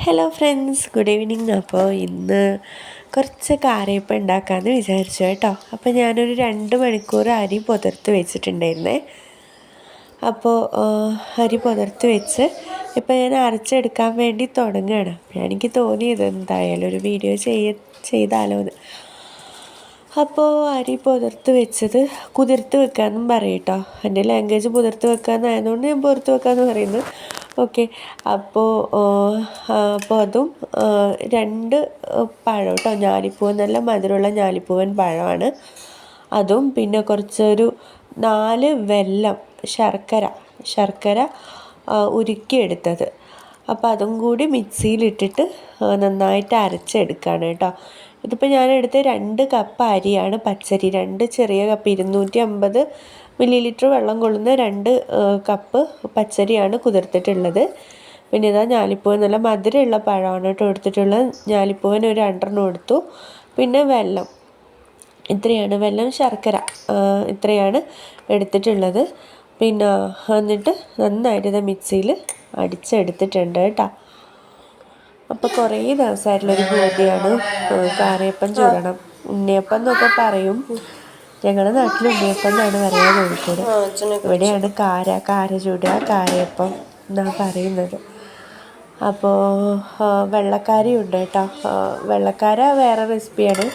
Hello friends, good evening. അപ്പോൾ ഇന്ന് കുറച്ച് കാരയപ്പം ഉണ്ടാക്കാമെന്ന് വിചാരിച്ചു കേട്ടോ. അപ്പോൾ ഞാനൊരു 2 മണിക്കൂർ അരി പുതിർത്ത് വെച്ചിട്ടുണ്ടായിരുന്നേ. അപ്പോൾ അരി പുതിർത്ത് വെച്ച് ഇപ്പോൾ ഞാൻ അരച്ചെടുക്കാൻ വേണ്ടി തുടങ്ങുകയാണ്. എനിക്ക് തോന്നിയത് എന്തായാലും ഒരു വീഡിയോ ചെയ്താലോ എന്ന്. അപ്പോൾ അരി പുതിർത്ത് വെച്ചത് കുതിർത്ത് വെക്കാമെന്നും പറയും കേട്ടോ. എൻ്റെ ലാംഗ്വേജ് പുതിർത്ത് വെക്കാമെന്നായതുകൊണ്ട് ഞാൻ പുതിർത്ത് വെക്കാമെന്ന് പറയുന്നത്. ഓക്കെ. അപ്പോൾ അതും 2 പഴം കേട്ടോ, ഞാലിപ്പൂവൻ, നല്ല മധുരമുള്ള ഞാലിപ്പൂവൻ പഴമാണ് അതും. പിന്നെ കുറച്ചൊരു 4 വെല്ലം, ശർക്കര ഉരുക്കിയെടുത്തത്. അപ്പോൾ അതും കൂടി മിക്സിയിലിട്ടിട്ട് നന്നായിട്ട് അരച്ചെടുക്കുകയാണ് കേട്ടോ. ഇതിപ്പോൾ ഞാനെടുത്ത 2 കപ്പ് അരിയാണ്, പച്ചരി. 2 ചെറിയ കപ്പ് 250 മില്ലി വെള്ളം കൊള്ളുന്ന 2 കപ്പ് പച്ചരിയാണ് കുതിർത്തിട്ടുള്ളത്. പിന്നെ ഇതാ ഞാലിപ്പൂവൻ, നല്ല മധുരമുള്ള പഴമാണ് കേട്ടോ എടുത്തിട്ടുള്ളത്. ഞാലിപ്പൂവൻ ഒരു 2 എടുത്തു. പിന്നെ വെല്ലം ഇത്രയാണ്, വെല്ലം, ശർക്കര ഇത്രയാണ് എടുത്തിട്ടുള്ളത്. പിന്നെ എന്നിട്ട് നന്നായിട്ട് ഇത് മിക്സിയിൽ അടിച്ചെടുത്തിട്ടുണ്ട് കേട്ടോ. അപ്പോൾ കുറേ ദിവസമായിട്ടുള്ളൊരു പൂതിയാണ് കാരയപ്പം ചുടണം. ഉണ്ണിയപ്പം എന്നൊക്കെ പറയും, ഞങ്ങളുടെ നാട്ടിൽ ഉണ്ണിയപ്പം എന്നാണ് പറയുക, കോഴിക്കോട്. ഇവിടെയാണ് കാര ചുടുക, കാരയപ്പം എന്നാണ് പറയുന്നത്. അപ്പോൾ വെള്ളക്കാരയുണ്ട് കേട്ടോ. വെള്ളക്കാര വേറെ റെസിപ്പിയാണ്.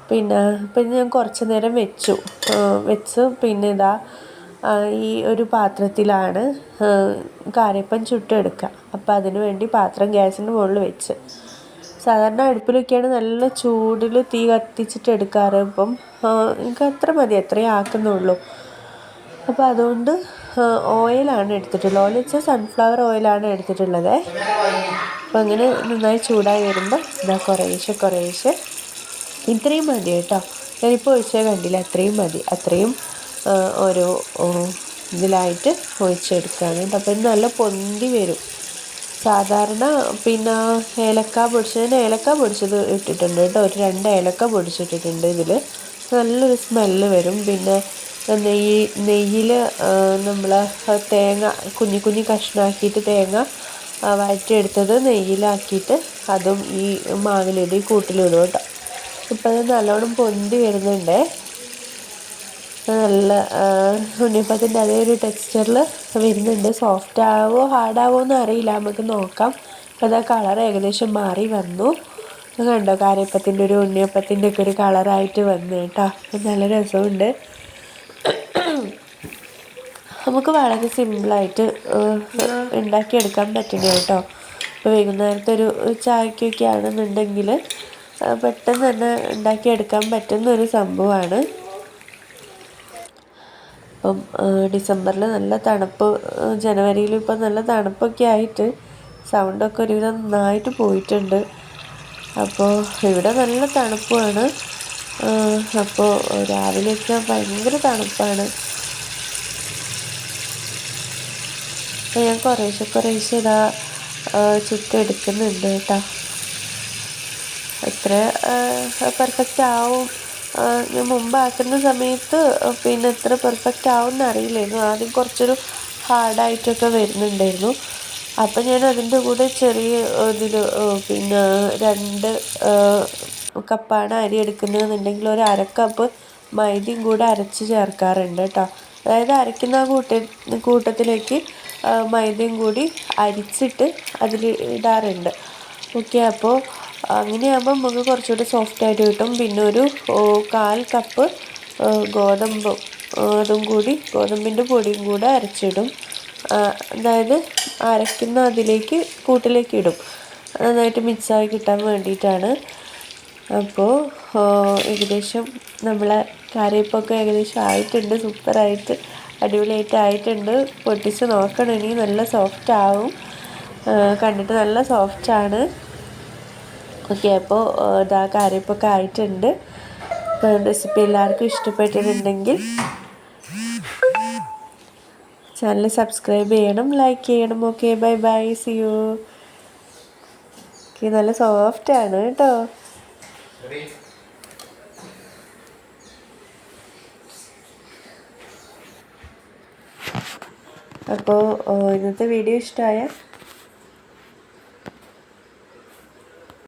പിന്നെ ഞാൻ കുറച്ച് നേരം വെച്ച് പിന്നെ ഇതാ ഈ ഒരു പാത്രത്തിലാണ് കാരയപ്പം ചുട്ടെടുക്കുക. അപ്പോൾ അതിന് വേണ്ടി പാത്രം ഗ്യാസിൻ്റെ മുകളിൽ വെച്ച്, സാധാരണ അടുപ്പിലൊക്കെയാണ് നല്ല ചൂടിൽ തീ കത്തിച്ചിട്ട് എടുക്കാറ്. ഇപ്പം എനിക്ക് അത്ര മതി, അത്രയും ആക്കുന്നുള്ളൂ. അപ്പോൾ അതുകൊണ്ട് ഓയിലാണ് എടുത്തിട്ടുള്ളത്. ഓയിൽ വെച്ചാൽ സൺഫ്ലവർ ഓയിലാണ് എടുത്തിട്ടുള്ളത്. അപ്പോൾ അങ്ങനെ നന്നായി ചൂടായി വരുമ്പോൾ ഇതാ കുറേശ്ശെ ഇത്രയും മതി കേട്ടോ. ഞാനിപ്പോൾ ഒഴിച്ചാൽ കണ്ടില്ല, അത്രയും മതി. അത്രയും ഓരോ ഇതിലായിട്ട് ഒഴിച്ചെടുക്കുകയാണ്. അപ്പോൾ ഇത് നല്ല പൊന്തി വരും. സാധാരണ പിന്നെ ഏലക്ക പൊടിച്ചത് ഇട്ടിട്ടുണ്ട് കേട്ടോ. ഒരു 2 ഏലക്ക പൊടിച്ചിട്ടിട്ടുണ്ട് ഇതിൽ. നല്ലൊരു സ്മെല്ല് വരും. പിന്നെ നെയ്യിൽ നമ്മൾ തേങ്ങ കുഞ്ഞി കഷ്ണമാക്കിയിട്ട് തേങ്ങ വഴറ്റിയെടുത്തത് നെയ്യിലാക്കിയിട്ട് അതും ഈ മാവിലിടും, ഈ കൂട്ടിലിടും കേട്ടോ. ഇപ്പം അത് നല്ലോണം പൊന്തി വരുന്നുണ്ട്. നല്ല ഉണ്ണിയപ്പത്തിൻ്റെ അതേ ഒരു ടെക്സ്ചറിൽ വരുന്നുണ്ട്. സോഫ്റ്റ് ആവോ ഹാർഡാവോ എന്ന് അറിയില്ല, നമുക്ക് നോക്കാം. അപ്പോൾ അത് കളർ ഏകദേശം മാറി വന്നു. കണ്ടോ, കാരയപ്പത്തിൻ്റെ ഒരു ഉണ്ണിയപ്പത്തിൻ്റെ ഒക്കെ ഒരു കളറായിട്ട് വന്നു കേട്ടോ. നല്ല രസമുണ്ട്. നമുക്ക് വളരെ സിമ്പിളായിട്ട് ഉണ്ടാക്കിയെടുക്കാൻ പറ്റുന്നു കേട്ടോ. ഇപ്പോൾ വൈകുന്നേരത്തെ ഒരു ചായക്കൊക്കെ ആണെന്നുണ്ടെങ്കിൽ പെട്ടെന്ന് തന്നെ ഉണ്ടാക്കിയെടുക്കാൻ പറ്റുന്നൊരു സംഭവമാണ്. ഇപ്പം ഡിസംബറിൽ നല്ല തണുപ്പ്, ജനുവരിയിൽ ഇപ്പം നല്ല തണുപ്പൊക്കെ ആയിട്ട് സൗണ്ടൊക്കെ ഒരുവിധം നന്നായിട്ട് പോയിട്ടുണ്ട്. അപ്പോൾ ഇവിടെ നല്ല തണുപ്പാണ്. അപ്പോൾ രാവിലെയൊക്കെ ഭയങ്കര തണുപ്പാണ്. അപ്പോൾ ഞാൻ കുറേശ്ശെ ഇതാ ചുട്ടെടുക്കുന്നുണ്ട് കേട്ടോ. എത്ര പെർഫെക്റ്റ് ആവും ഞാൻ മുമ്പാക്കുന്ന സമയത്ത് പിന്നെ എത്ര പെർഫെക്റ്റ് ആവും എന്നറിയില്ലായിരുന്നു. ആദ്യം കുറച്ചൊരു ഹാർഡായിട്ടൊക്കെ വരുന്നുണ്ടായിരുന്നു. അപ്പം ഞാൻ അതിൻ്റെ കൂടെ ചെറിയ ഇതിൽ പിന്നെ 2 കപ്പാണ് അരി എടുക്കുന്നതെന്നുണ്ടെങ്കിൽ ഒരു 1/2 കപ്പ് മൈദയും കൂടെ അരച്ച് ചേർക്കാറുണ്ട് കേട്ടോ. അതായത് അരയ്ക്കുന്ന കൂട്ടത്തിലേക്ക് മൈദയും കൂടി അരിച്ചിട്ട് അതിൽ ഇടാറുണ്ട്. ഓക്കെ. അപ്പോൾ അങ്ങനെയാകുമ്പോൾ നമുക്ക് കുറച്ചുകൂടി സോഫ്റ്റായിട്ട് കിട്ടും. പിന്നെ ഒരു 1/4 കപ്പ് ഗോതമ്പ്, അതും കൂടി ഗോതമ്പിൻ്റെ പൊടിയും കൂടെ അരച്ചിടും. അതായത് അരയ്ക്കുന്ന കൂട്ടിലേക്ക് ഇടും, നന്നായിട്ട് മിക്സായി കിട്ടാൻ വേണ്ടിയിട്ടാണ്. അപ്പോൾ ഏകദേശം നമ്മളെ കാരയപ്പമൊക്കെ ഏകദേശം ആയിട്ടുണ്ട്. സൂപ്പറായിട്ട് അടിപൊളിയായിട്ട് ആയിട്ടുണ്ട്. പൊട്ടിച്ച് നോക്കണം ഇനി. നല്ല സോഫ്റ്റ് ആവും, കണ്ടിട്ട് നല്ല സോഫ്റ്റാണ്. ഓക്കെ. അപ്പോൾ ഇതാ കാരയപ്പമൊക്കെ ആയിട്ടുണ്ട്. റെസിപ്പി എല്ലാവർക്കും ഇഷ്ടപ്പെട്ടിട്ടുണ്ടെങ്കിൽ ചാനൽ സബ്സ്ക്രൈബ് ചെയ്യണം, ലൈക്ക് ചെയ്യണം. Okay, bye bye, see you. Okay, നല്ല സോഫ്റ്റാണ് കേട്ടോ. അപ്പോൾ ഇന്നത്തെ വീഡിയോ ഇഷ്ടമായ